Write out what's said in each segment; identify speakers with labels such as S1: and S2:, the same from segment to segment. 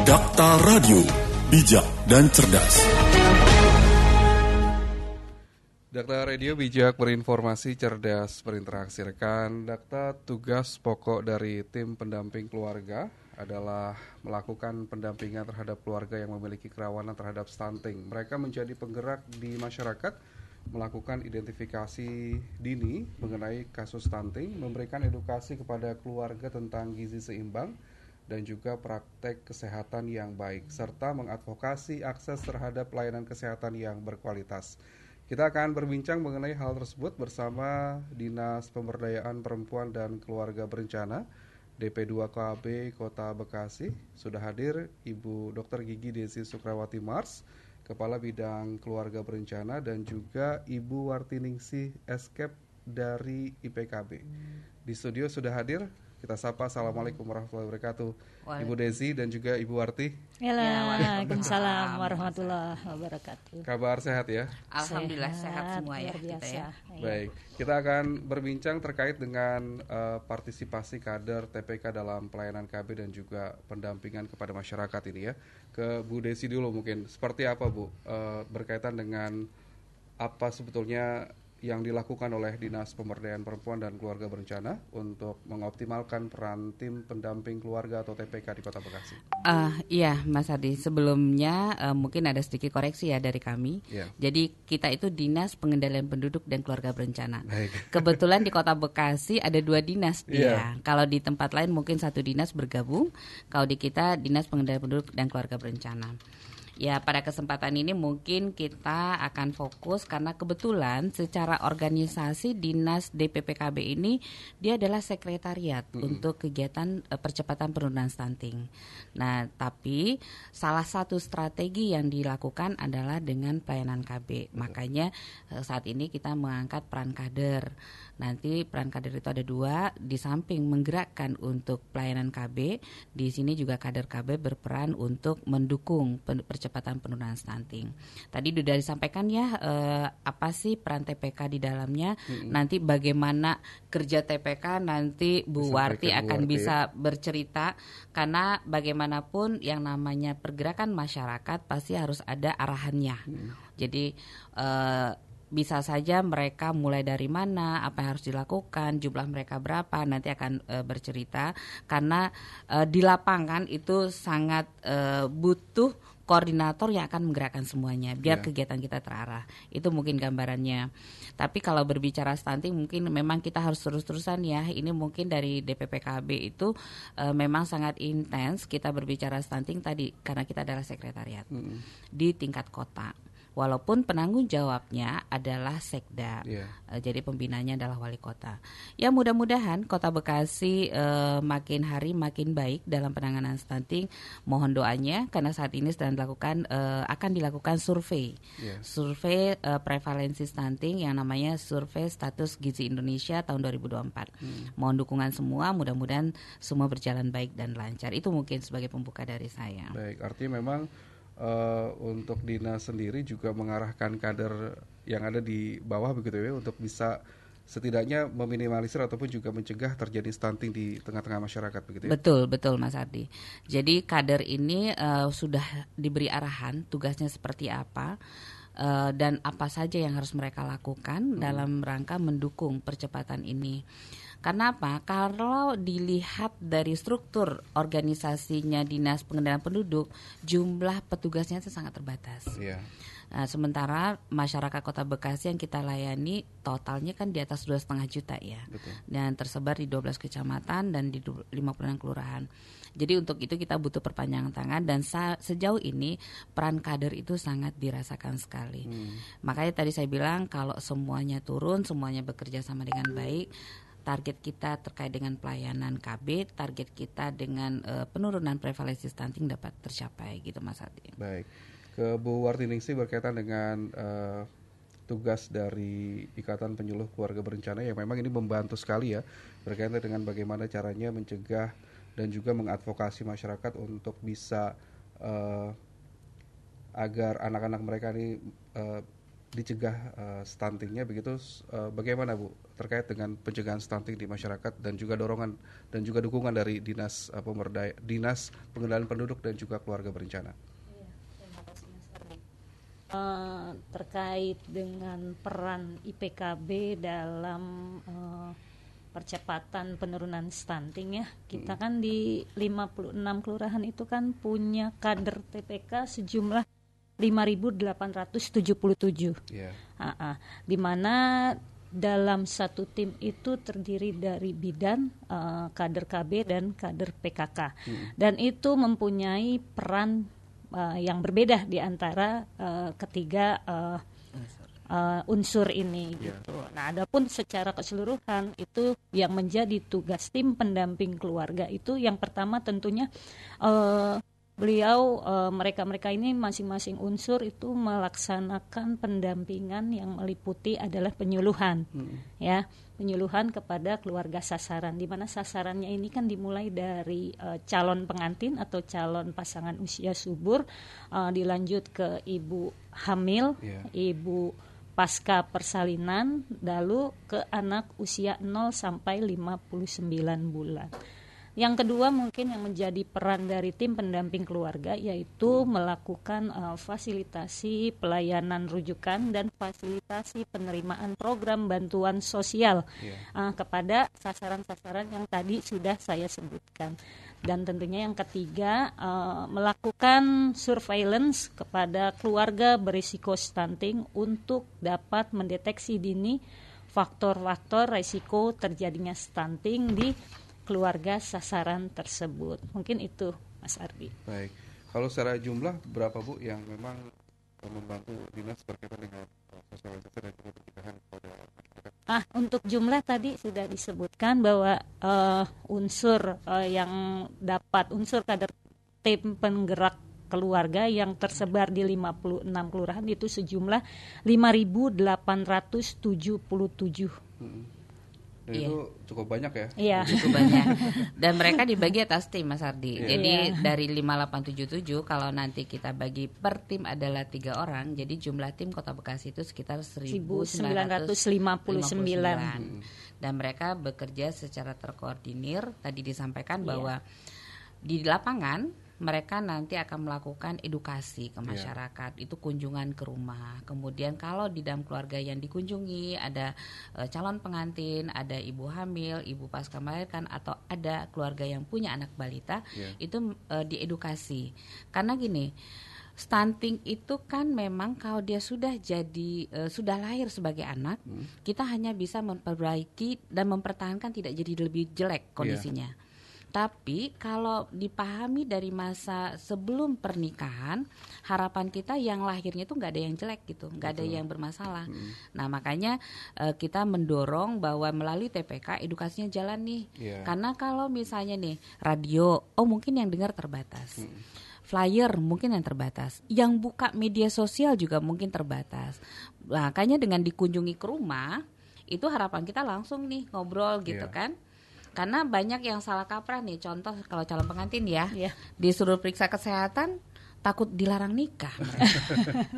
S1: Dakta Radio, bijak dan cerdas.
S2: Dakta Radio bijak berinformasi, cerdas berinteraksi. Rekan Dakta, tugas pokok dari tim pendamping keluarga adalah melakukan pendampingan terhadap keluarga yang memiliki kerawanan terhadap stunting. Mereka menjadi penggerak di masyarakat, melakukan identifikasi dini mengenai kasus stunting, memberikan edukasi kepada keluarga tentang gizi seimbang, dan juga praktek kesehatan yang baik, serta mengadvokasi akses terhadap layanan kesehatan yang berkualitas. Kita akan berbincang mengenai hal tersebut bersama Dinas Pemberdayaan Perempuan dan Keluarga Berencana DP2KB Kota Bekasi. Sudah hadir Ibu Dr. Gigi Desi Sukrawati Mars, Kepala Bidang Keluarga Berencana, dan juga Ibu Wartiningsih Escape dari IPKB. Di studio sudah hadir. Kita sapa, Assalamualaikum warahmatullahi wabarakatuh, Ibu Desi dan juga Ibu Warti.
S3: Waalaikumsalam warahmatullahi wabarakatuh.
S2: Kabar sehat ya?
S4: Alhamdulillah sehat semua ya kita ya.
S2: Baik, kita akan berbincang terkait dengan partisipasi kader TPK dalam pelayanan KB dan juga pendampingan kepada masyarakat ini ya. Ke Bu Desi dulu mungkin, seperti apa Bu berkaitan dengan apa sebetulnya yang dilakukan oleh Dinas Pemberdayaan Perempuan dan Keluarga Berencana untuk mengoptimalkan peran tim pendamping keluarga atau TPK di Kota Bekasi?
S4: Iya Mas Ardi, sebelumnya mungkin ada sedikit koreksi ya dari kami. Jadi kita itu Dinas Pengendalian Penduduk dan Keluarga Berencana. Baik. Kebetulan di Kota Bekasi ada 2 dinas dia. Kalau di tempat lain mungkin satu dinas bergabung. Kalau di kita Dinas Pengendalian Penduduk dan Keluarga Berencana. Ya, pada kesempatan ini mungkin kita akan fokus karena kebetulan secara organisasi Dinas DPPKB ini dia adalah sekretariat untuk kegiatan percepatan penurunan stunting. Nah, tapi salah satu strategi yang dilakukan adalah dengan pelayanan KB. Makanya saat ini kita mengangkat peran kader. Nanti peran kader itu ada 2, di samping menggerakkan untuk pelayanan KB, di sini juga kader KB berperan untuk mendukung percepatan penurunan stunting. Tadi sudah disampaikan ya apa sih peran TPK di dalamnya. Nanti bagaimana kerja TPK nanti Bu Warti akan bisa bercerita, karena bagaimanapun yang namanya pergerakan masyarakat pasti harus ada arahannya. Jadi bisa saja mereka mulai dari mana, apa yang harus dilakukan, jumlah mereka berapa, nanti akan bercerita. Karena di lapangan itu sangat butuh koordinator yang akan menggerakkan semuanya biar kegiatan kita terarah. Itu mungkin gambarannya. Tapi kalau berbicara stunting mungkin memang kita harus terus-terusan ya. Ini mungkin dari DPPKB itu memang sangat intens kita berbicara stunting tadi karena kita adalah sekretariat di tingkat kota. Walaupun penanggung jawabnya adalah Sekda, jadi pembinanya adalah wali kota. Ya mudah-mudahan Kota Bekasi makin hari makin baik dalam penanganan stunting. Mohon doanya karena saat ini sedang akan dilakukan survei, survei prevalensi stunting yang namanya Survei Status Gizi Indonesia tahun 2024. Mohon dukungan semua, mudah-mudahan semua berjalan baik dan lancar. Itu mungkin sebagai pembuka dari saya.
S2: Baik, artinya memang untuk dinas sendiri juga mengarahkan kader yang ada di bawah begitu ya, untuk bisa setidaknya meminimalisir ataupun juga mencegah terjadi stunting di tengah-tengah masyarakat begitu ya.
S4: Betul Mas Ardi. Jadi kader ini sudah diberi arahan tugasnya seperti apa dan apa saja yang harus mereka lakukan dalam rangka mendukung percepatan ini. Karena apa? Kalau dilihat dari struktur organisasinya Dinas Pengendalian Penduduk, jumlah petugasnya itu sangat terbatas. Nah, sementara masyarakat Kota Bekasi yang kita layani totalnya kan di atas 2,5 juta ya. Dan tersebar di 12 kecamatan dan di 56 kelurahan. Jadi untuk itu kita butuh perpanjangan tangan dan sejauh ini peran kader itu sangat dirasakan sekali. Makanya tadi saya bilang kalau semuanya turun, semuanya bekerja sama dengan baik, target kita terkait dengan pelayanan KB, target kita dengan penurunan prevalensi stunting dapat tercapai gitu Mas Adi.
S2: Baik, ke Bu Wartiningsih berkaitan dengan tugas dari Ikatan Penyuluh Keluarga Berencana yang memang ini membantu sekali ya berkaitan dengan bagaimana caranya mencegah dan juga mengadvokasi masyarakat untuk bisa agar anak-anak mereka ini dicegah stuntingnya begitu. Bagaimana Bu terkait dengan pencegahan stunting di masyarakat dan juga dorongan dan juga dukungan dari Dinas Pengendalian Penduduk dan juga Keluarga Berencana?
S3: Terkait dengan peran IPKB dalam percepatan penurunan stunting ya, kita kan di 56 kelurahan itu kan punya kader TPK sejumlah 5.877, di mana dalam satu tim itu terdiri dari bidan, kader KB dan kader PKK, dan itu mempunyai peran yang berbeda di antara ketiga unsur ini gitu. Nah, adapun secara keseluruhan itu yang menjadi tugas tim pendamping keluarga itu yang pertama tentunya beliau mereka ini masing-masing unsur itu melaksanakan pendampingan yang meliputi adalah penyuluhan, ya, penyuluhan kepada keluarga sasaran, di mana sasarannya ini kan dimulai dari calon pengantin atau calon pasangan usia subur, dilanjut ke ibu hamil, ibu pasca persalinan, lalu ke anak usia 0 sampai 59 bulan. Yang kedua mungkin yang menjadi peran dari tim pendamping keluarga yaitu melakukan fasilitasi pelayanan rujukan dan fasilitasi penerimaan program bantuan sosial kepada sasaran-sasaran yang tadi sudah saya sebutkan. Dan tentunya yang ketiga melakukan surveillance kepada keluarga berisiko stunting untuk dapat mendeteksi dini faktor-faktor risiko terjadinya stunting di keluarga sasaran tersebut. Mungkin itu, Mas Ardi.
S2: Baik. Kalau secara jumlah berapa Bu yang memang membantu dinas berkaitan dengan sosialisasi dan juga pencegahan kepada masyarakat?
S3: Untuk jumlah tadi sudah disebutkan bahwa unsur yang dapat unsur kader tim penggerak keluarga yang tersebar di 56 kelurahan itu sejumlah 5.877.
S2: Dan itu cukup banyak ya?
S3: Iya.
S4: Cukup banyak. Dan mereka dibagi atas tim, Mas Ardi. Jadi dari 5877 kalau nanti kita bagi per tim adalah 3 orang, jadi jumlah tim Kota Bekasi itu sekitar 1959. Dan mereka bekerja secara terkoordinir. Tadi disampaikan bahwa di lapangan mereka nanti akan melakukan edukasi ke masyarakat, itu kunjungan ke rumah. Kemudian kalau di dalam keluarga yang dikunjungi ada calon pengantin, ada ibu hamil, ibu pasca melahirkan, atau ada keluarga yang punya anak balita, itu diedukasi. Karena gini, stunting itu kan memang kalau dia sudah sudah lahir sebagai anak, kita hanya bisa memperbaiki dan mempertahankan tidak jadi lebih jelek kondisinya. Tapi kalau dipahami dari masa sebelum pernikahan, harapan kita yang lahirnya itu nggak ada yang jelek gitu, nggak ada yang bermasalah. Nah makanya kita mendorong bahwa melalui TPK edukasinya jalan nih. Karena kalau misalnya nih radio, mungkin yang dengar terbatas. Flyer mungkin yang terbatas, yang buka media sosial juga mungkin terbatas. Makanya dengan dikunjungi ke rumah, itu harapan kita langsung nih ngobrol gitu kan. Karena banyak yang salah kaprah nih, contoh kalau calon pengantin disuruh periksa kesehatan, takut dilarang nikah,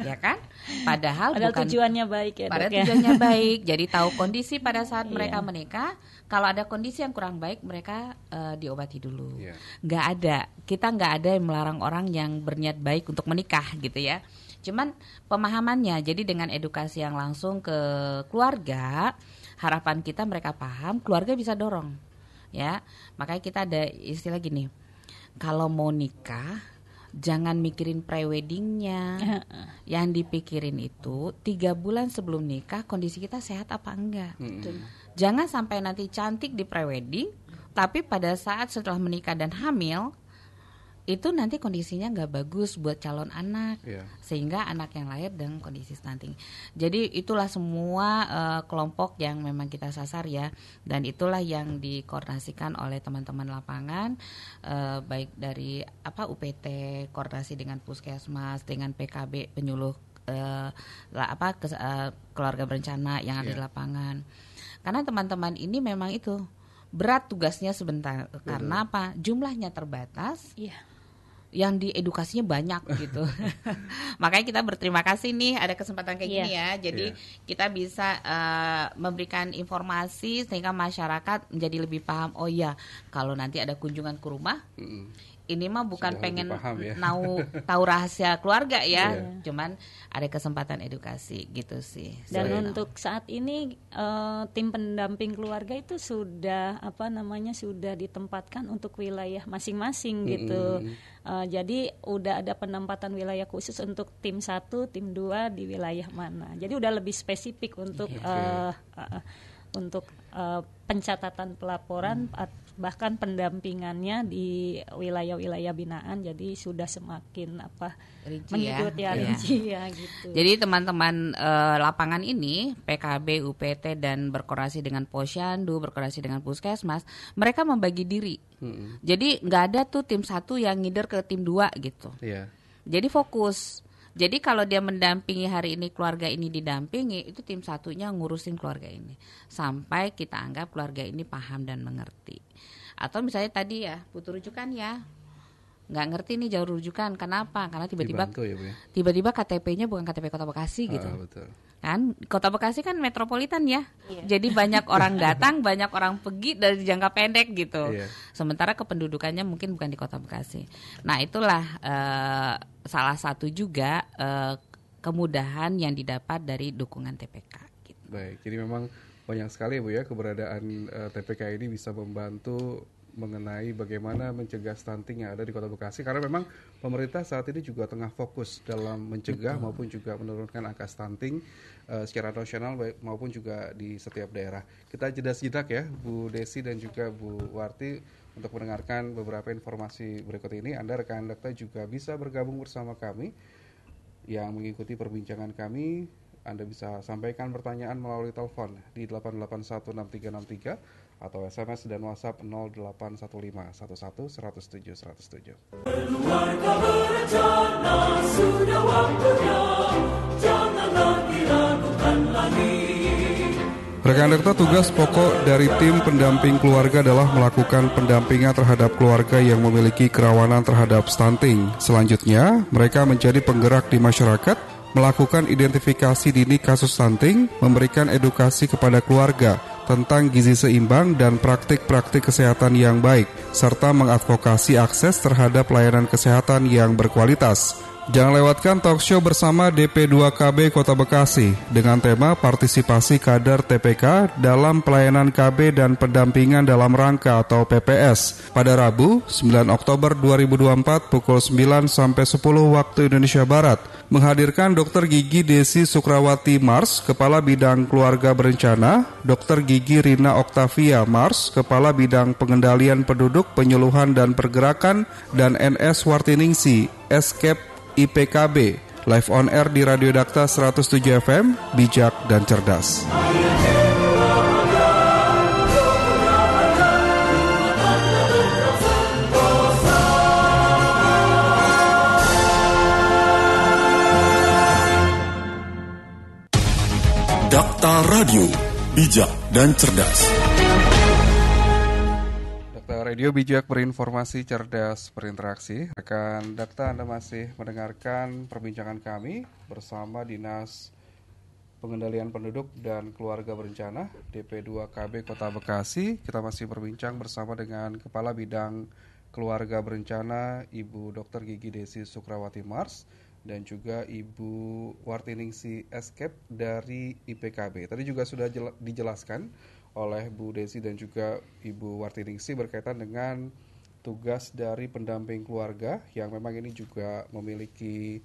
S4: ya kan? Padahal bukan
S3: tujuannya baik ya.
S4: Padahal tujuannya baik, jadi tahu kondisi pada saat mereka menikah. Kalau ada kondisi yang kurang baik, mereka diobati dulu. Kita nggak ada yang melarang orang yang berniat baik untuk menikah gitu ya. Cuman pemahamannya, jadi dengan edukasi yang langsung ke keluarga, harapan kita mereka paham, keluarga bisa dorong. Ya, makanya kita ada istilah gini, kalau mau nikah jangan mikirin pre-weddingnya, yang dipikirin itu 3 bulan sebelum nikah kondisi kita sehat apa enggak. Jangan sampai nanti cantik di pre-wedding, tapi pada saat setelah menikah dan hamil itu nanti kondisinya nggak bagus buat calon anak, sehingga anak yang lahir dengan kondisi stunting. Jadi itulah semua kelompok yang memang kita sasar ya, dan itulah yang dikoordinasikan oleh teman-teman lapangan, baik dari UPT, koordinasi dengan Puskesmas, dengan PKB penyuluh keluarga berencana yang ada di lapangan. Karena teman-teman ini memang itu berat tugasnya sebentar. Karena apa? Jumlahnya terbatas. yang diedukasinya banyak gitu. Makanya kita berterima kasih nih ada kesempatan kayak gini ya. Jadi kita bisa memberikan informasi sehingga masyarakat menjadi lebih paham. Oh ya, kalau nanti ada kunjungan ke rumah, ini mah bukan sudah pengen tahu rahasia keluarga ya, cuman ada kesempatan edukasi gitu sih.
S3: Dan untuk saat ini tim pendamping keluarga itu sudah sudah ditempatkan untuk wilayah masing-masing gitu. Jadi udah ada penempatan wilayah khusus untuk tim 1, tim 2 di wilayah mana. Jadi udah lebih spesifik untuk pencatatan pelaporan bahkan pendampingannya di wilayah-wilayah binaan, jadi sudah semakin rinci gitu.
S4: Jadi teman-teman lapangan ini PKB, UPT dan berkoordinasi dengan Posyandu, berkoordinasi dengan Puskesmas, mereka membagi diri. Jadi nggak ada tuh tim 1 yang ngider ke tim 2 gitu. Jadi fokus. Jadi kalau dia mendampingi hari ini keluarga ini didampingi, itu tim 1-nya ngurusin keluarga ini sampai kita anggap keluarga ini paham dan mengerti. Atau misalnya tadi butuh rujukan nggak ngerti nih jauh rujukan, kenapa? Karena tiba-tiba KTP-nya bukan KTP Kota Bekasi gitu.
S2: Betul.
S4: Kan Kota Bekasi kan metropolitan ya. Jadi banyak orang datang, banyak orang pergi dari jangka pendek gitu. Sementara kependudukannya mungkin bukan di Kota Bekasi. Nah, itulah salah satu juga kemudahan yang didapat dari dukungan TPK gitu.
S2: Baik, jadi memang banyak sekali Bu ya keberadaan TPK ini bisa membantu mengenai bagaimana mencegah stunting yang ada di Kota Bekasi, karena memang pemerintah saat ini juga tengah fokus dalam mencegah maupun juga menurunkan angka stunting secara nasional maupun juga di setiap daerah. Kita jeda sejenak ya Bu Desi dan juga Bu Warti untuk mendengarkan beberapa informasi berikut ini. Anda rekan Dakta juga bisa bergabung bersama kami yang mengikuti perbincangan kami. Anda bisa sampaikan pertanyaan melalui telepon di 8816363 atau SMS dan WhatsApp 0815111007.
S5: Keluarga berencana sudah waktunya, janganlah diragukan lagi.
S2: Rekan Dakta, tugas pokok dari tim pendamping keluarga adalah melakukan pendampingan terhadap keluarga yang memiliki kerawanan terhadap stunting. Selanjutnya, mereka menjadi penggerak di masyarakat, melakukan identifikasi dini kasus stunting, memberikan edukasi kepada keluarga tentang gizi seimbang dan praktik-praktik kesehatan yang baik, serta mengadvokasi akses terhadap layanan kesehatan yang berkualitas. Jangan lewatkan talk show bersama DP2KB Kota Bekasi dengan tema partisipasi kader TPK dalam pelayanan KB dan pendampingan dalam rangka atau PPS pada Rabu 9 Oktober 2024 pukul 9 sampai 10 waktu Indonesia Barat. Menghadirkan Dr. Gigi Desi Sukrawati Mars, Kepala Bidang Keluarga Berencana, Dr. Gigi Rina Oktavia Mars, Kepala Bidang Pengendalian Penduduk, Penyuluhan dan Pergerakan, dan NS Wartiningsi, Escape IPKB, live on air di Radio Dakta 107 FM, bijak dan cerdas.
S1: Dakta Radio, bijak dan cerdas.
S2: Radio Bijak Berinformasi Cerdas Berinteraksi. Rekan Dakta, Anda masih mendengarkan perbincangan kami bersama Dinas Pengendalian Penduduk dan Keluarga Berencana DP2KB Kota Bekasi. Kita masih berbincang bersama dengan Kepala Bidang Keluarga Berencana Ibu Dr. Gigi Desi Sukrawati Mars dan juga Ibu Wartiningsi Escape dari IPKB. Tadi juga sudah dijelaskan oleh Bu Desi dan juga Ibu Wartiningsi berkaitan dengan tugas dari pendamping keluarga yang memang ini juga memiliki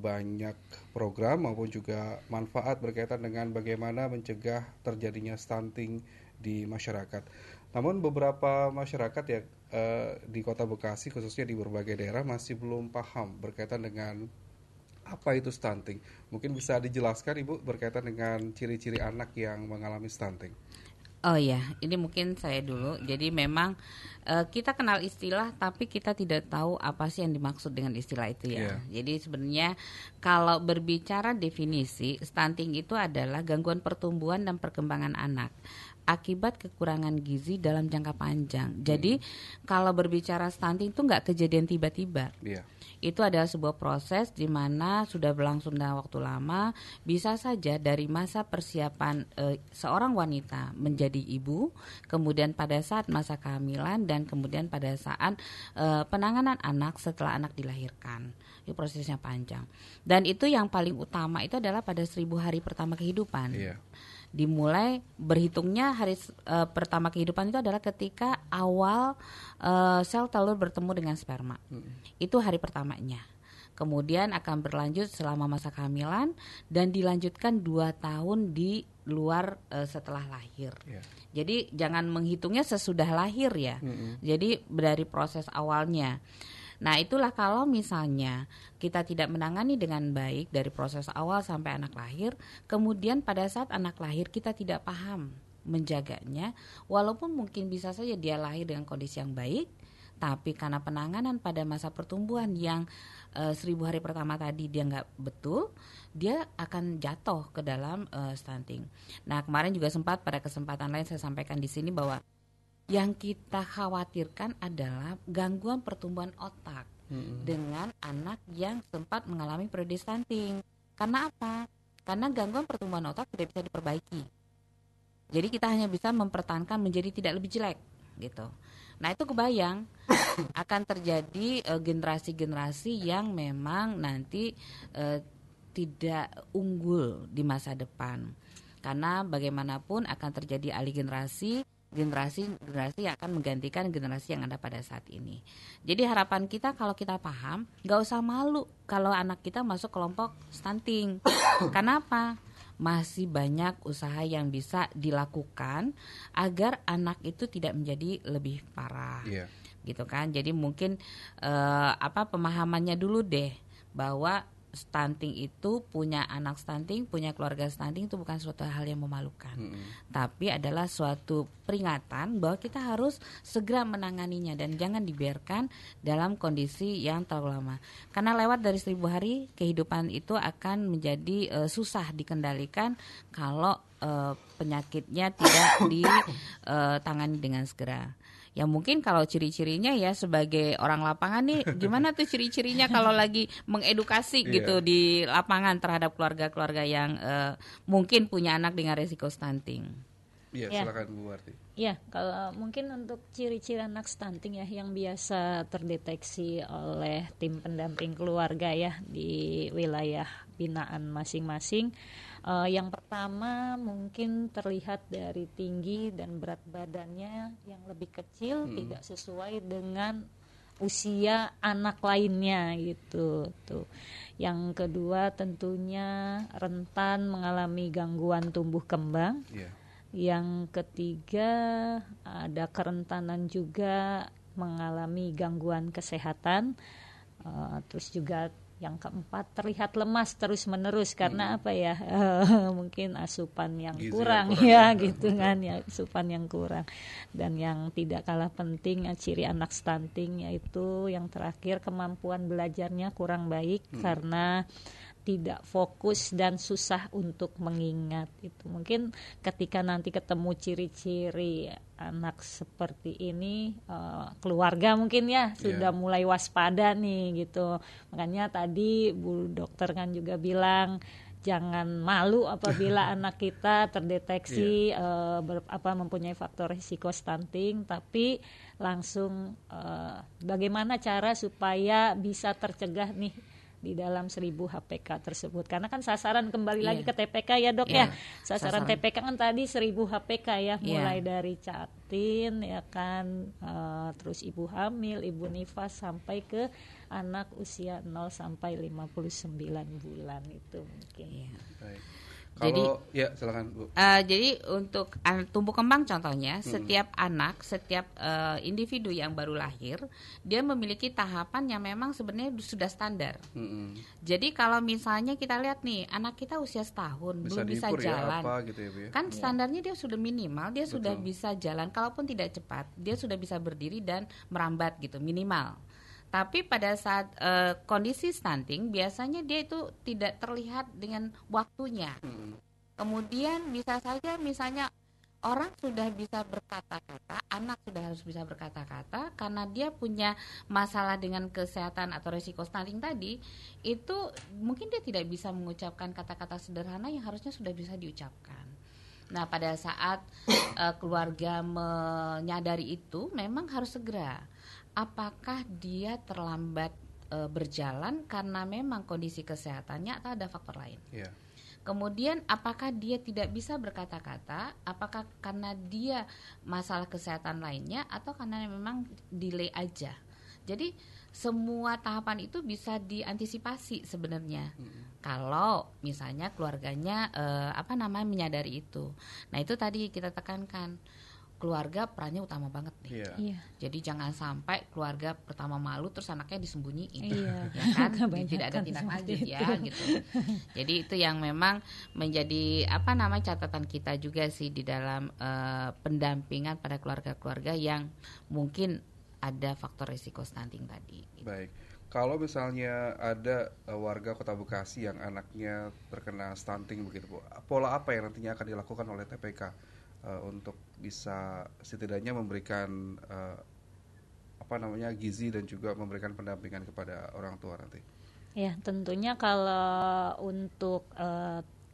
S2: banyak program maupun juga manfaat berkaitan dengan bagaimana mencegah terjadinya stunting di masyarakat. Namun beberapa masyarakat ya di Kota Bekasi khususnya di berbagai daerah masih belum paham berkaitan dengan apa itu stunting. Mungkin bisa dijelaskan Ibu berkaitan dengan ciri-ciri anak yang mengalami stunting.
S4: Oh ya, ini mungkin saya dulu. Jadi memang kita kenal istilah, tapi kita tidak tahu apa sih yang dimaksud dengan istilah itu ya. Jadi sebenarnya kalau berbicara definisi, stunting itu adalah gangguan pertumbuhan dan perkembangan anak. akibat kekurangan gizi dalam jangka panjang. Jadi kalau berbicara stunting itu nggak kejadian tiba-tiba. Itu adalah sebuah proses di mana sudah berlangsung dalam waktu lama. Bisa saja dari masa persiapan seorang wanita menjadi ibu, kemudian pada saat masa kehamilan, dan kemudian pada saat penanganan anak setelah anak dilahirkan. Itu prosesnya panjang. Dan itu yang paling utama itu adalah pada 1000 hari pertama kehidupan. Dimulai berhitungnya hari pertama kehidupan itu adalah ketika awal sel telur bertemu dengan sperma. Itu hari pertamanya. Kemudian akan berlanjut selama masa kehamilan dan dilanjutkan 2 tahun di luar setelah lahir. Jadi jangan menghitungnya sesudah lahir ya. Jadi dari proses awalnya. Nah, itulah kalau misalnya kita tidak menangani dengan baik dari proses awal sampai anak lahir, kemudian pada saat anak lahir kita tidak paham menjaganya, walaupun mungkin bisa saja dia lahir dengan kondisi yang baik, tapi karena penanganan pada masa pertumbuhan yang 1000 hari pertama tadi dia nggak betul, dia akan jatuh ke dalam stunting. Nah, kemarin juga sempat pada kesempatan lain saya sampaikan di sini bahwa yang kita khawatirkan adalah gangguan pertumbuhan otak dengan anak yang sempat mengalami periode stunting. Karena apa? Karena gangguan pertumbuhan otak tidak bisa diperbaiki. Jadi kita hanya bisa mempertahankan menjadi tidak lebih jelek gitu. Nah, itu kebayang akan terjadi generasi-generasi yang memang nanti tidak unggul di masa depan. Karena bagaimanapun akan terjadi alih generasi yang akan menggantikan generasi yang ada pada saat ini. Jadi harapan kita kalau kita paham, gak usah malu kalau anak kita masuk kelompok stunting. Kenapa? Masih banyak usaha yang bisa dilakukan agar anak itu tidak menjadi lebih parah, gitu kan? Jadi mungkin pemahamannya dulu deh bahwa stunting itu punya anak stunting, punya keluarga stunting itu bukan suatu hal yang memalukan, tapi adalah suatu peringatan bahwa kita harus segera menanganinya dan jangan dibiarkan dalam kondisi yang terlalu lama. Karena lewat dari 1000 hari kehidupan itu akan menjadi susah dikendalikan kalau penyakitnya tidak ditangani dengan segera. Ya mungkin kalau ciri-cirinya ya sebagai orang lapangan nih gimana tuh ciri-cirinya kalau lagi mengedukasi gitu di lapangan terhadap keluarga-keluarga yang mungkin punya anak dengan risiko stunting.
S2: Silakan Bu Warti.
S3: Kalau mungkin untuk ciri-ciri anak stunting ya yang biasa terdeteksi oleh tim pendamping keluarga ya di wilayah binaan masing-masing. Yang pertama mungkin terlihat dari tinggi dan berat badannya yang lebih kecil, tidak sesuai dengan usia anak lainnya gitu tuh. Yang kedua tentunya rentan mengalami gangguan tumbuh kembang. Yang ketiga ada kerentanan juga mengalami gangguan kesehatan. Terus juga yang keempat terlihat lemas terus-menerus karena mungkin asupan yang kurang gitu kan ya, asupan yang kurang. Dan yang tidak kalah penting ciri anak stunting yaitu yang terakhir kemampuan belajarnya kurang baik karena tidak fokus dan susah untuk mengingat. Itu mungkin ketika nanti ketemu ciri-ciri anak seperti ini, keluarga mungkin sudah mulai waspada nih gitu. Makanya tadi Bu Dokter kan juga bilang jangan malu apabila anak kita terdeteksi mempunyai faktor risiko stunting, tapi langsung bagaimana cara supaya bisa tercegah nih di dalam 1000 HPK tersebut. Karena kan sasaran kembali lagi ke TPK ya Dok ya. Sasaran TPK kan tadi 1000 HPK ya, mulai dari catin ya kan, terus ibu hamil, ibu nifas sampai ke anak usia 0 sampai 59 bulan itu mungkin.
S2: Baik.
S4: Jadi
S2: silakan Bu.
S4: Jadi untuk tumbuh kembang contohnya, setiap anak, setiap individu yang baru lahir, dia memiliki tahapan yang memang sebenarnya sudah standar. Jadi kalau misalnya kita lihat nih, anak kita usia setahun belum bisa jalan,
S2: gitu ya, Bu, ya?
S4: Kan standarnya dia sudah minimal, dia sudah bisa jalan, kalaupun tidak cepat, dia sudah bisa berdiri dan merambat gitu minimal. Tapi pada saat kondisi stunting biasanya dia itu tidak terlihat dengan waktunya. Kemudian bisa saja misalnya orang sudah bisa berkata-kata, anak sudah harus bisa berkata-kata karena dia punya masalah dengan kesehatan atau resiko stunting tadi, itu mungkin dia tidak bisa mengucapkan kata-kata sederhana yang harusnya sudah bisa diucapkan. Nah, pada saat keluarga menyadari itu, memang harus segera. Apakah dia terlambat berjalan karena memang kondisi kesehatannya atau ada faktor lain?
S2: Yeah.
S4: Kemudian apakah dia tidak bisa berkata-kata, apakah karena dia masalah kesehatan lainnya atau karena memang delay aja. Jadi semua tahapan itu bisa diantisipasi sebenarnya. Kalau misalnya keluarganya menyadari itu. Nah, itu tadi kita tekankan. Keluarga perannya utama banget nih.
S3: Iya.
S4: Jadi jangan sampai keluarga pertama malu terus anaknya disembunyiin,
S3: Iya.
S4: ya kan? Tidak ada tindak lanjut ya, gitu. Jadi itu yang memang menjadi catatan kita juga sih di dalam pendampingan pada keluarga-keluarga yang mungkin ada faktor risiko stunting tadi.
S2: Baik. Kalau misalnya ada warga Kota Bekasi yang anaknya terkena stunting begitu, Bu, pola apa yang nantinya akan dilakukan oleh TPK? Untuk bisa setidaknya memberikan gizi dan juga memberikan pendampingan kepada orang tua nanti.
S3: Ya, tentunya kalau untuk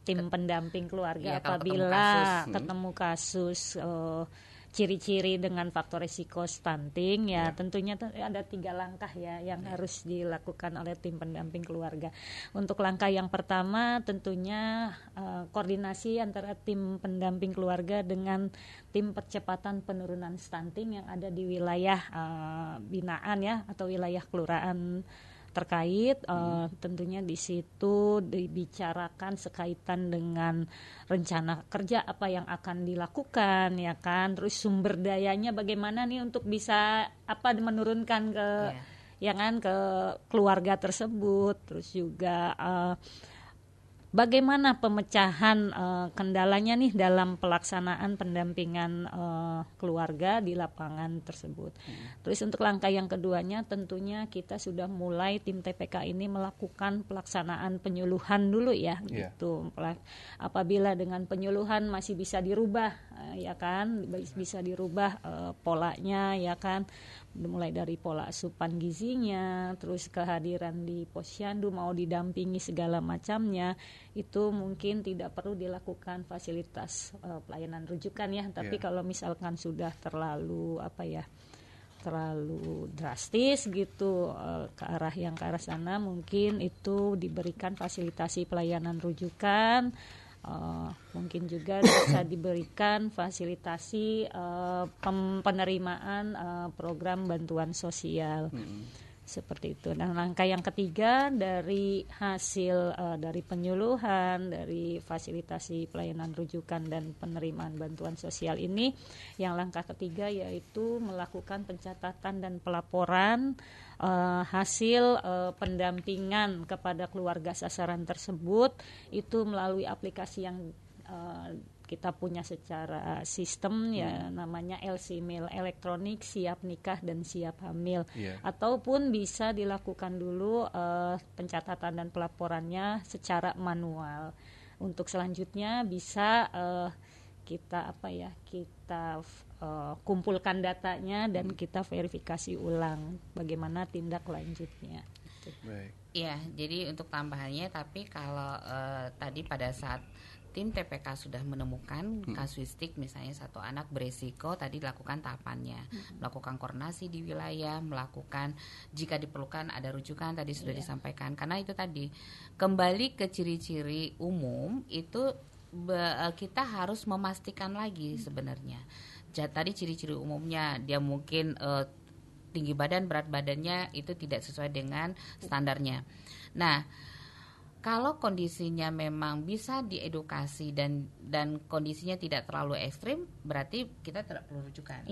S3: tim pendamping keluarga, apabila ketemu kasus ciri-ciri dengan faktor risiko stunting, tentunya ada 3 langkah yang harus dilakukan oleh tim pendamping keluarga. Untuk langkah yang pertama tentunya koordinasi antara tim pendamping keluarga dengan tim percepatan penurunan stunting yang ada di wilayah binaan atau wilayah kelurahan terkait. Tentunya di situ dibicarakan sekaitan dengan rencana kerja apa yang akan dilakukan, ya kan, terus sumber dayanya bagaimana nih untuk bisa menurunkan ke ke keluarga tersebut, terus juga bagaimana pemecahan kendalanya nih dalam pelaksanaan pendampingan keluarga di lapangan tersebut. Terus untuk langkah yang keduanya tentunya kita sudah mulai tim TPK ini melakukan pelaksanaan penyuluhan dulu gitu. Apabila dengan penyuluhan masih bisa dirubah bisa dirubah polanya, ya kan, mulai dari pola asupan gizinya, terus kehadiran di posyandu, mau didampingi segala macamnya, itu mungkin tidak perlu dilakukan fasilitas pelayanan rujukan tapi kalau misalkan sudah terlalu terlalu drastis gitu ke arah sana, mungkin itu diberikan fasilitasi pelayanan rujukan. Mungkin juga bisa diberikan fasilitasi penerimaan program bantuan sosial. Seperti itu. Dan langkah yang ketiga dari hasil dari penyuluhan, dari fasilitasi pelayanan rujukan dan penerimaan bantuan sosial ini, yang langkah ketiga yaitu melakukan pencatatan dan pelaporan hasil pendampingan kepada keluarga sasaran tersebut itu melalui aplikasi yang kita punya secara sistem namanya LC Mail elektronik, siap nikah dan siap hamil, ataupun bisa dilakukan dulu pencatatan dan pelaporannya secara manual. Untuk selanjutnya bisa kita kumpulkan datanya dan kita verifikasi ulang bagaimana tindak lanjutnya.
S2: Baik.
S4: Ya, jadi untuk tambahannya, tapi kalau tadi pada saat tim TPK sudah menemukan kasuistik misalnya satu anak beresiko, tadi lakukan tahapannya, melakukan koordinasi di wilayah, melakukan jika diperlukan ada rujukan tadi sudah disampaikan, karena itu tadi kembali ke ciri-ciri umum itu kita harus memastikan lagi sebenarnya. Tadi ciri-ciri umumnya dia mungkin tinggi badan, berat badannya itu tidak sesuai dengan standarnya. Nah, kalau kondisinya memang bisa diedukasi dan kondisinya tidak terlalu ekstrim, berarti kita tidak perlu rujukan.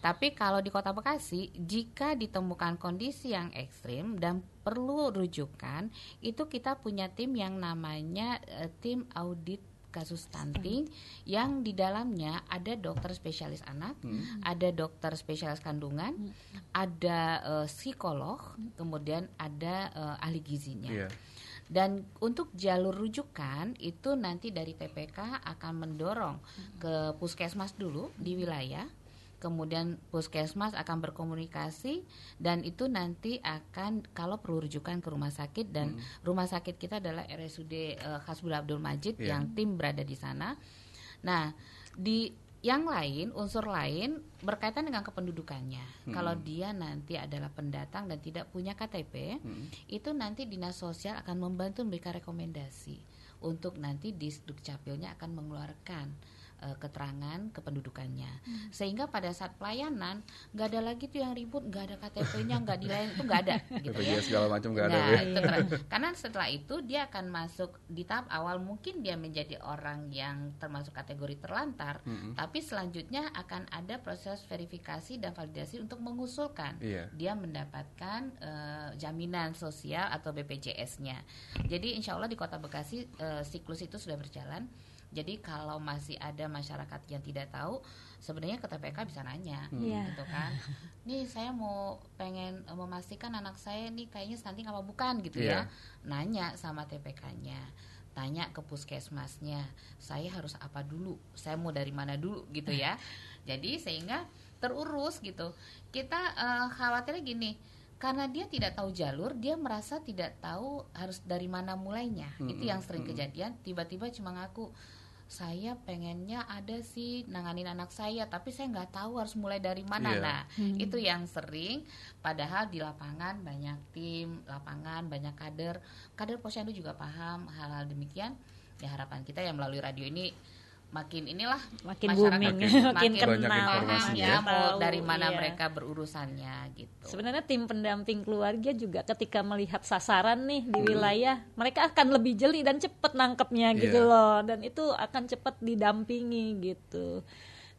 S4: Tapi kalau di Kota Bekasi, jika ditemukan kondisi yang ekstrim dan perlu rujukan, itu kita punya tim yang namanya tim audit kasus stunting, yang di dalamnya ada dokter spesialis anak, ada dokter spesialis kandungan, ada psikolog, kemudian ada ahli gizinya. Dan untuk jalur rujukan itu nanti dari PPK akan mendorong ke puskesmas dulu di wilayah. Kemudian puskesmas akan berkomunikasi dan itu nanti akan kalau perlu rujukan ke rumah sakit dan rumah sakit kita adalah RSUD Hasbullah Abdul Majid yang tim berada di sana. Nah, di yang lain, unsur lain berkaitan dengan kependudukannya. Kalau dia nanti adalah pendatang dan tidak punya KTP, itu nanti Dinas Sosial akan membantu memberikan rekomendasi untuk nanti di Dukcapilnya akan mengeluarkan keterangan kependudukannya, sehingga pada saat pelayanan nggak ada lagi tuh yang ribut, nggak ada KTP-nya, nggak dilayani, itu nggak ada gitu ya.
S2: Segala macam nggak ada.
S4: Karena setelah itu dia akan masuk di tahap awal, mungkin dia menjadi orang yang termasuk kategori terlantar, tapi selanjutnya akan ada proses verifikasi dan validasi untuk mengusulkan dia mendapatkan jaminan sosial atau BPJS-nya. Jadi insya Allah di Kota Bekasi siklus itu sudah berjalan. Jadi kalau masih ada masyarakat yang tidak tahu, sebenarnya ke TPK bisa nanya, gitu kan. Nih saya pengen memastikan anak saya nih kayaknya stunting apa bukan gitu ya. Nanya sama TPK-nya, tanya ke puskesmasnya, saya harus apa dulu, saya mau dari mana dulu gitu ya. Jadi sehingga terurus gitu. Kita khawatirnya gini, karena dia tidak tahu jalur, dia merasa tidak tahu harus dari mana mulainya. Itu yang sering kejadian, tiba-tiba cuma ngaku, saya pengennya ada sih nanganin anak saya, tapi saya nggak tahu harus mulai dari mana. Nah, itu yang sering. Padahal di lapangan banyak tim, lapangan banyak kader posyandu juga paham hal-hal demikian. Ya harapan kita yang melalui radio ini makin
S3: booming, makin kenal
S4: ya, mau dari mana mereka berurusannya gitu.
S3: Sebenarnya tim pendamping keluarga juga ketika melihat sasaran nih di wilayah, mereka akan lebih jeli dan cepat nangkepnya gitu loh, dan itu akan cepat didampingi gitu.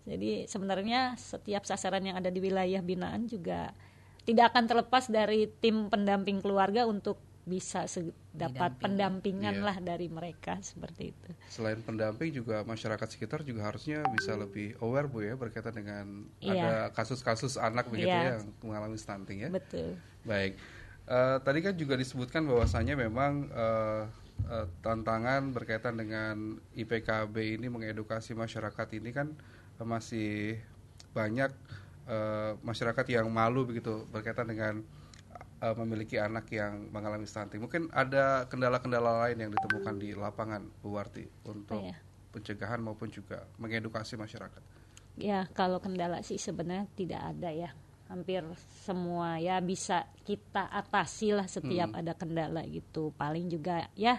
S3: Jadi sebenarnya setiap sasaran yang ada di wilayah binaan juga tidak akan terlepas dari tim pendamping keluarga untuk bisa dapat pendampingan lah dari mereka seperti itu.
S2: Selain pendamping juga masyarakat sekitar juga harusnya bisa lebih aware Bu ya berkaitan dengan ada kasus-kasus anak begitu yang mengalami stunting ya.
S3: Betul.
S2: Baik. Tadi kan juga disebutkan bahwasannya memang tantangan berkaitan dengan IPKB ini mengedukasi masyarakat ini kan masih banyak masyarakat yang malu begitu berkaitan dengan memiliki anak yang mengalami stunting. Mungkin ada kendala-kendala lain yang ditemukan di lapangan, Bu Warti, untuk pencegahan maupun juga mengedukasi masyarakat.
S3: Ya, kalau kendala sih sebenarnya tidak ada ya. Hampir semua ya bisa kita atasi lah setiap ada kendala gitu. Paling juga ya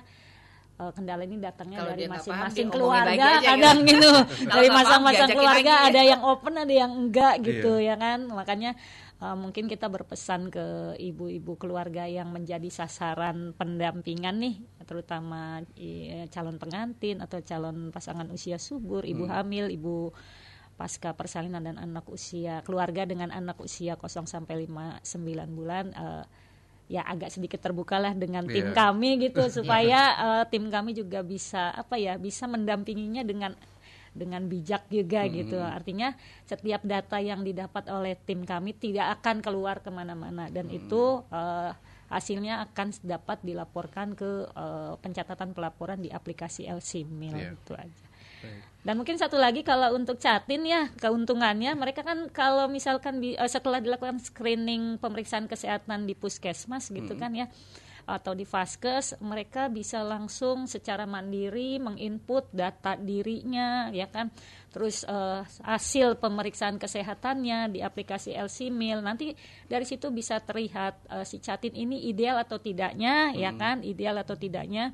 S3: kendala ini datangnya dari masing-masing keluarga kadang gitu. Dari masing-masing keluarga ada yang open, ada yang enggak gitu ya kan. Makanya mungkin kita berpesan ke ibu-ibu keluarga yang menjadi sasaran pendampingan nih, terutama calon pengantin atau calon pasangan usia subur, ibu hamil, ibu pasca persalinan dan anak usia keluarga dengan anak usia 0 sampai 9 bulan, ya agak sedikit terbukalah dengan tim kami gitu supaya tim kami juga bisa bisa mendampinginya dengan bijak juga gitu. Artinya setiap data yang didapat oleh tim kami tidak akan keluar kemana-mana dan itu hasilnya akan dapat dilaporkan ke pencatatan pelaporan di aplikasi LC-Mil itu aja. Dan mungkin satu lagi kalau untuk Catin ya keuntungannya mereka kan kalau misalkan setelah dilakukan screening pemeriksaan kesehatan di puskesmas gitu kan ya atau di Vaskes, mereka bisa langsung secara mandiri menginput data dirinya ya kan, terus hasil pemeriksaan kesehatannya di aplikasi LC-Mil, nanti dari situ bisa terlihat si Catin ini ideal atau tidaknya ya kan, ideal atau tidaknya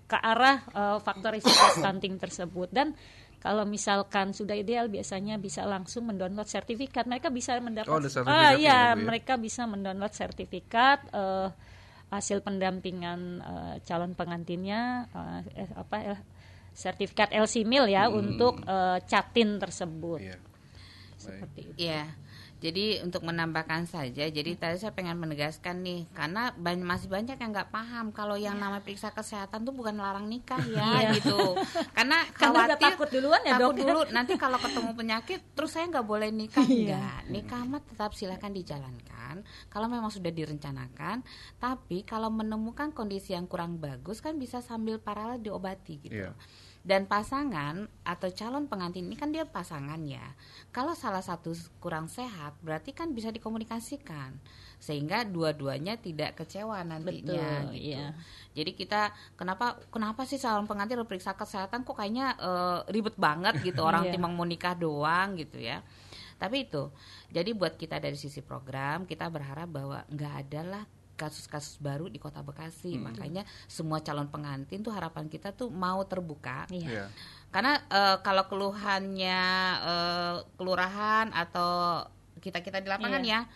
S3: ke arah faktor risiko stunting tersebut. Dan kalau misalkan sudah ideal biasanya bisa langsung mendownload sertifikat. Mereka bisa mendapat mereka bisa mendownload sertifikat hasil pendampingan calon pengantinnya sertifikat LC-Mil ya untuk Catin tersebut. Seperti itu.
S4: Iya. Jadi untuk menambahkan saja, jadi tadi saya pengen menegaskan nih, karena masih banyak yang nggak paham kalau yang namanya periksa kesehatan tuh bukan larang nikah ya gitu. Karena khawatir
S3: takut duluan ya
S4: takut
S3: dok.
S4: dulu nanti kalau ketemu penyakit terus saya nggak boleh nikah. Enggak, nikah mah tetap silakan dijalankan kalau memang sudah direncanakan. Tapi kalau menemukan kondisi yang kurang bagus kan bisa sambil paralel diobati gitu. Dan pasangan atau calon pengantin ini kan dia pasangan ya. Kalau salah satu kurang sehat, berarti kan bisa dikomunikasikan sehingga dua-duanya tidak kecewa nantinya.
S3: Betul,
S4: gitu.
S3: iya.
S4: Jadi kita kenapa sih calon pengantin harus periksa kesehatan kok kayaknya ribet banget gitu orang timbang mau nikah doang gitu ya. Tapi itu, jadi buat kita dari sisi program kita berharap bahwa nggak ada lah kasus-kasus baru di Kota Bekasi. Makanya semua calon pengantin tuh harapan kita tuh mau terbuka. Karena kalau keluhannya kelurahan atau kita di lapangan ya,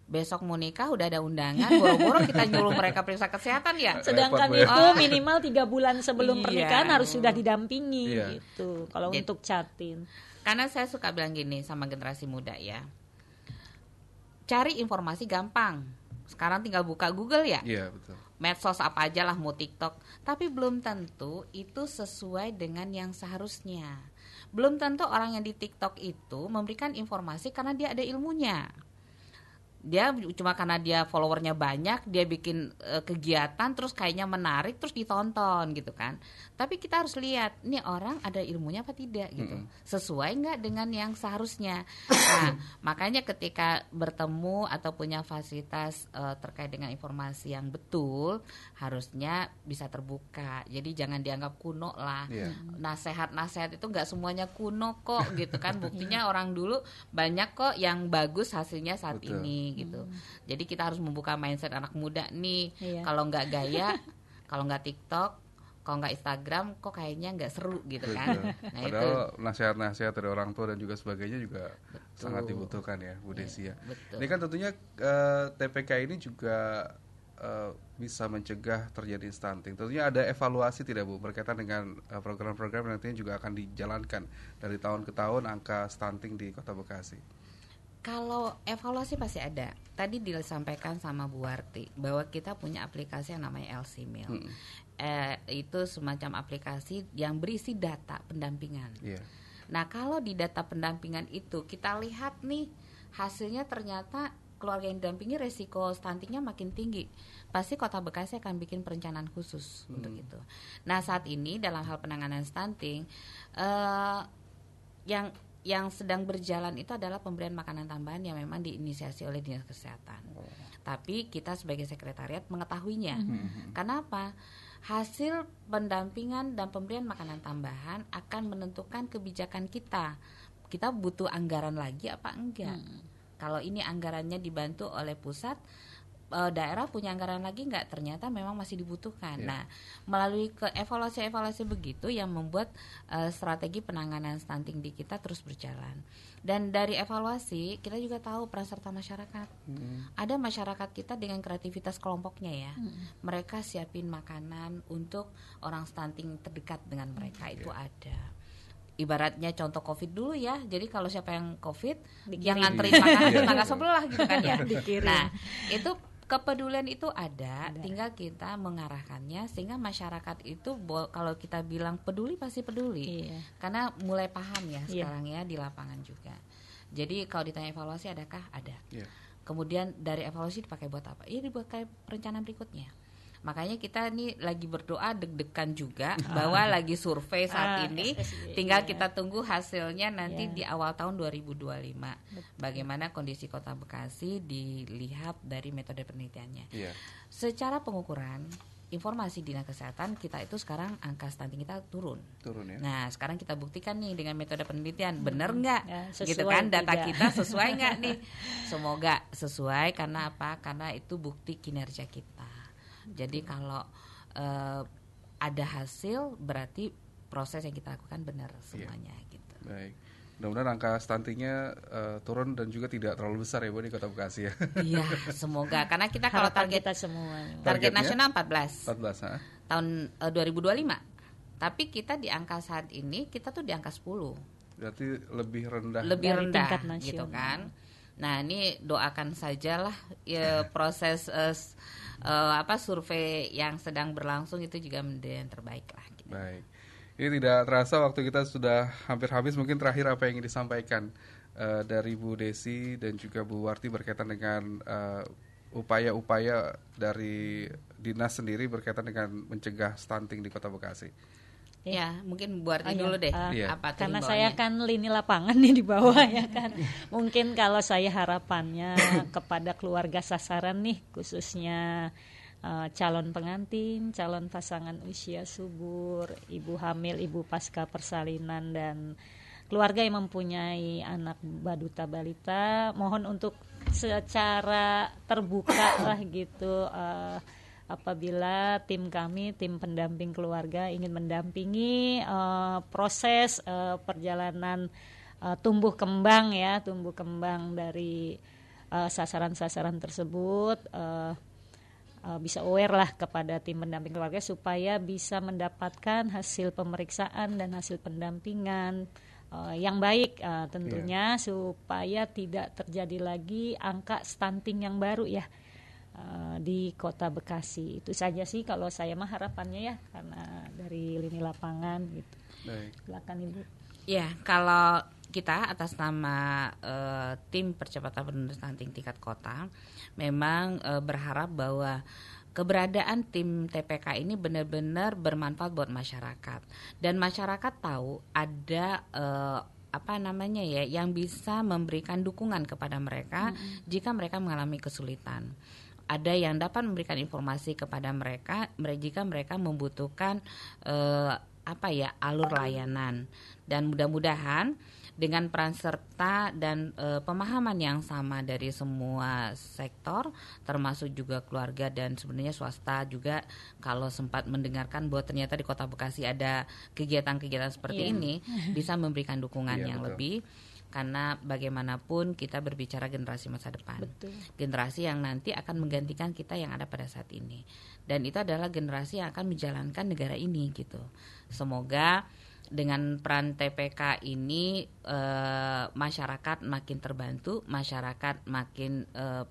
S4: besok mau nikah udah ada undangan, boro-boro kita nyuruh mereka periksa kesehatan ya.
S3: Sedangkan itu minimal 3 bulan sebelum pernikahan harus sudah didampingi gitu. Kalau untuk catin.
S4: Karena saya suka bilang gini sama generasi muda ya, cari informasi gampang. Sekarang tinggal buka Google ya.
S2: Iya, betul.
S4: Medsos apa aja lah, mau TikTok. Tapi belum tentu itu sesuai dengan yang seharusnya. Belum tentu orang yang di TikTok itu memberikan informasi karena dia ada ilmunya. Dia cuma karena dia followernya banyak, dia bikin kegiatan terus kayaknya menarik terus ditonton gitu kan. Tapi kita harus lihat nih orang ada ilmunya apa tidak gitu. Sesuai nggak dengan yang seharusnya. Nah, makanya ketika bertemu atau punya fasilitas terkait dengan informasi yang betul, harusnya bisa terbuka. Jadi jangan dianggap kuno lah. Nasihat-nasihat itu nggak semuanya kuno kok gitu kan. Buktinya orang dulu banyak kok yang bagus hasilnya saat ini gitu. Jadi kita harus membuka mindset anak muda nih. Kalau nggak gaya, kalau nggak TikTok, kalau nggak Instagram, kok kayaknya nggak seru gitu kan. Nah,
S2: padahal nasihat-nasihat dari orang tua dan juga sebagainya juga sangat dibutuhkan ya, Bu Desi ya. Ini kan tentunya TPK ini juga bisa mencegah terjadi stunting. Tentunya ada evaluasi tidak Bu berkaitan dengan program-program yang nantinya juga akan dijalankan dari tahun ke tahun angka stunting di Kota Bekasi.
S4: Kalau evaluasi pasti ada. Tadi disampaikan sama Bu Warti bahwa kita punya aplikasi yang namanya LC Mil. Itu semacam aplikasi yang berisi data pendampingan. Nah, kalau di data pendampingan itu kita lihat nih hasilnya ternyata keluarga yang didampingi resiko stuntingnya makin tinggi. Pasti Kota Bekasi akan bikin perencanaan khusus untuk itu. Nah, saat ini dalam hal penanganan stunting yang sedang berjalan itu adalah pemberian makanan tambahan yang memang diinisiasi oleh Dinas Kesehatan. Tapi kita sebagai sekretariat mengetahuinya. Kenapa? Hasil pendampingan dan pemberian makanan tambahan akan menentukan kebijakan kita. Kita butuh anggaran lagi apa enggak? Kalau ini anggarannya dibantu oleh pusat, daerah punya anggaran lagi nggak? Ternyata memang masih dibutuhkan. Nah, melalui evaluasi begitu yang membuat strategi penanganan stunting di kita terus berjalan. Dan dari evaluasi kita juga tahu peran serta masyarakat. Ada masyarakat kita dengan kreativitas kelompoknya ya. Mereka siapin makanan untuk orang stunting terdekat dengan mereka itu ada. Ibaratnya contoh COVID dulu ya. Jadi kalau siapa yang COVID, yang nganterin makanan ke tetangga sebelah gitu kan ya. Nah, itu kepedulian itu ada, tinggal kita mengarahkannya sehingga masyarakat itu kalau kita bilang peduli pasti peduli. Karena mulai paham ya sekarang ya di lapangan juga. Jadi kalau ditanya evaluasi adakah? Ada. Kemudian dari evaluasi dipakai buat apa? Ya dibuat kayak perencanaan berikutnya. Makanya kita nih lagi berdoa deg-degan juga bahwa lagi survei saat ini, tinggal kita tunggu hasilnya nanti di awal tahun 2025. Bagaimana kondisi Kota Bekasi dilihat dari metode penelitiannya. Secara pengukuran informasi Dinas Kesehatan kita itu sekarang angka stunting kita turun ya. Nah sekarang kita buktikan nih dengan metode penelitian benar nggak gitu kan data kita sesuai nggak nih. Semoga sesuai karena apa? Karena itu bukti kinerja kita. Jadi kalau ada hasil berarti proses yang kita lakukan benar semuanya gitu.
S2: Baik. Mudah-mudahan angka stuntingnya turun dan juga tidak terlalu besar ya Bu di Kota Bekasi ya.
S4: Iya, semoga karena kita kalau target
S3: kita semua.
S4: Target nasional 14.
S2: 14
S4: tahun 2025. Tapi kita di angka saat ini kita tuh di angka 10.
S2: Berarti lebih rendah.
S4: Lebih rendah gitu kan. Nah, ini doakan sajalah ya, proses survei yang sedang berlangsung itu juga menjadi yang terbaik lah. Gitu.
S2: Baik. Ini tidak terasa waktu kita sudah hampir habis. Mungkin terakhir apa yang ingin disampaikan dari Bu Desi dan juga Bu Warti berkaitan dengan upaya-upaya dari dinas sendiri berkaitan dengan mencegah stunting di Kota Bekasi.
S4: Ya, mungkin Bu Warti dulu deh. Apa
S3: karena saya kan lini lapangan nih di bawah ya kan. Mungkin kalau saya harapannya kepada keluarga sasaran nih, khususnya calon pengantin, calon pasangan usia subur, ibu hamil, ibu pasca persalinan, dan keluarga yang mempunyai anak baduta balita, mohon untuk secara terbuka lah gitu, apabila tim kami, tim pendamping keluarga ingin mendampingi proses perjalanan tumbuh kembang dari sasaran-sasaran tersebut, bisa aware lah kepada tim pendamping keluarga supaya bisa mendapatkan hasil pemeriksaan dan hasil pendampingan yang baik, tentunya supaya tidak terjadi lagi angka stunting yang baru ya di Kota Bekasi. Itu saja sih kalau saya mah harapannya ya, karena dari lini lapangan gitu.
S2: Baik.
S3: Silakan Ibu.
S4: Ya, kalau kita atas nama tim percepatan penurunan stunting tingkat kota memang berharap bahwa keberadaan tim TPK ini benar-benar bermanfaat buat masyarakat, dan masyarakat tahu ada yang bisa memberikan dukungan kepada mereka jika mereka mengalami kesulitan. Ada yang dapat memberikan informasi kepada mereka jika mereka membutuhkan alur layanan, dan mudah-mudahan dengan peran serta dan pemahaman yang sama dari semua sektor, termasuk juga keluarga dan sebenarnya swasta juga, kalau sempat mendengarkan bahwa ternyata di Kota Bekasi ada kegiatan-kegiatan seperti ini, bisa memberikan dukungan yang lebih. Karena bagaimanapun kita berbicara generasi masa depan. Betul. Generasi yang nanti akan menggantikan kita yang ada pada saat ini. Dan itu adalah generasi yang akan menjalankan negara ini gitu. Semoga dengan peran TPK ini masyarakat makin terbantu, masyarakat makin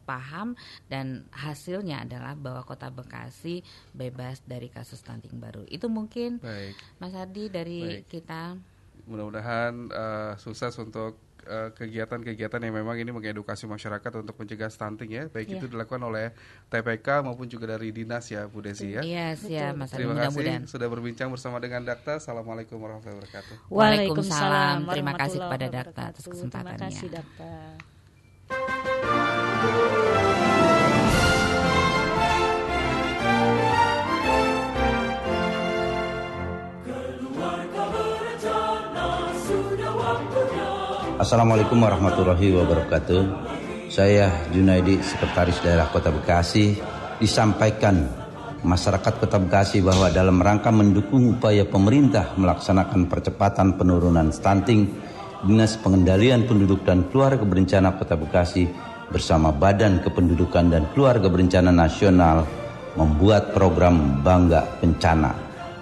S4: paham, dan hasilnya adalah bahwa Kota Bekasi bebas dari kasus stunting baru. Itu mungkin Mas Ardi dari kita.
S2: Mudah-mudahan sukses untuk kegiatan-kegiatan yang memang ini mengedukasi masyarakat untuk mencegah stunting ya, baik itu dilakukan oleh TPK maupun juga dari dinas ya Bu Desi ya.
S4: Iya, siap Mas.
S2: Terima kasih sudah berbincang bersama dengan Dakta. Assalamualaikum warahmatullahi wabarakatuh.
S4: Waalaikumsalam. Terima kasih kepada Dakta atas kesempatannya.
S3: Terima kasih Dakta.
S6: Assalamualaikum warahmatullahi wabarakatuh. Saya Junaidi, Sekretaris Daerah Kota Bekasi. Disampaikan masyarakat Kota Bekasi bahwa dalam rangka mendukung upaya pemerintah melaksanakan percepatan penurunan stunting, Dinas Pengendalian Penduduk dan Keluarga Berencana Kota Bekasi bersama Badan Kependudukan dan Keluarga Berencana Nasional membuat program Bangga Bencana,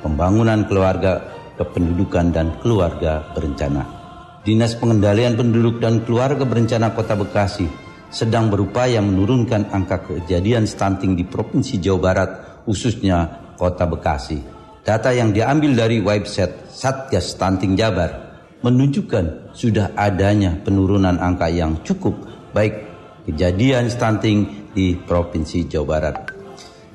S6: pembangunan keluarga, kependudukan dan keluarga berencana. Dinas Pengendalian Penduduk dan Keluarga Berencana Kota Bekasi sedang berupaya menurunkan angka kejadian stunting di Provinsi Jawa Barat, khususnya Kota Bekasi. Data yang diambil dari website Satgas Stunting Jabar menunjukkan sudah adanya penurunan angka yang cukup baik kejadian stunting di Provinsi Jawa Barat.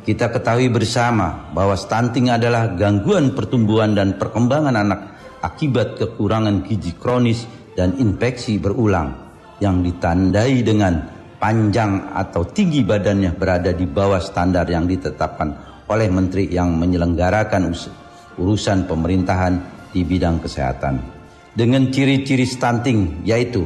S6: Kita ketahui bersama bahwa stunting adalah gangguan pertumbuhan dan perkembangan anak akibat kekurangan gizi kronis dan infeksi berulang yang ditandai dengan panjang atau tinggi badannya berada di bawah standar yang ditetapkan oleh menteri yang menyelenggarakan urusan pemerintahan di bidang kesehatan. Dengan ciri-ciri stunting yaitu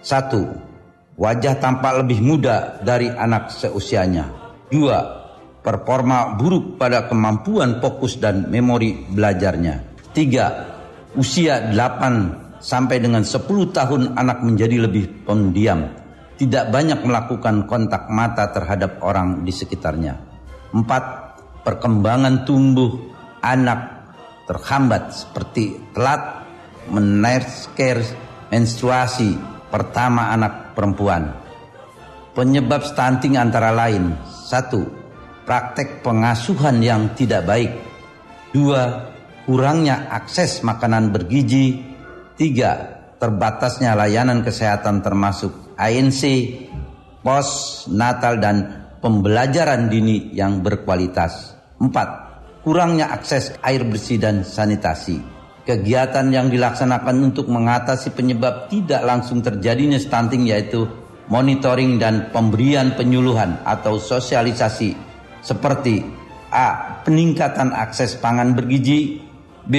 S6: 1. Wajah tampak lebih muda dari anak seusianya. 2. Performa buruk pada kemampuan fokus dan memori belajarnya. 3. Usia 8 sampai dengan 10 tahun anak menjadi lebih pendiam, tidak banyak melakukan kontak mata terhadap orang di sekitarnya. 4. Perkembangan tumbuh anak terhambat seperti telat menstruasi pertama anak perempuan. Penyebab stunting antara lain: 1. Praktek pengasuhan yang tidak baik. 2. Kurangnya akses makanan bergizi. 3. Terbatasnya layanan kesehatan termasuk ANC, pos, natal, dan pembelajaran dini yang berkualitas. 4. Kurangnya akses air bersih dan sanitasi. Kegiatan yang dilaksanakan untuk mengatasi penyebab tidak langsung terjadinya stunting yaitu monitoring dan pemberian penyuluhan atau sosialisasi seperti A. Peningkatan akses pangan bergizi. B.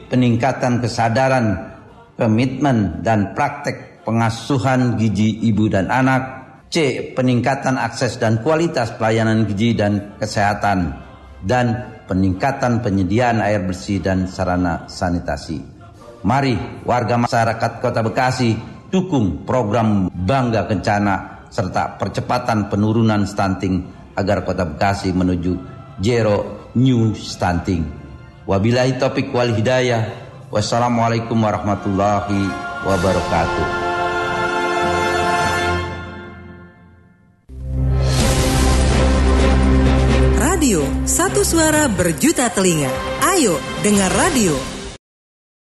S6: Peningkatan kesadaran, komitmen, dan praktek pengasuhan gizi ibu dan anak. C. Peningkatan akses dan kualitas pelayanan gizi dan kesehatan. Dan peningkatan penyediaan air bersih dan sarana sanitasi. Mari warga masyarakat Kota Bekasi dukung program Bangga Kencana serta percepatan penurunan stunting agar Kota Bekasi menuju zero new stunting. Wabillahi taufiq wal hidayah. Wassalamualaikum warahmatullahi wabarakatuh.
S7: Radio, satu suara berjuta telinga. Ayo dengar radio.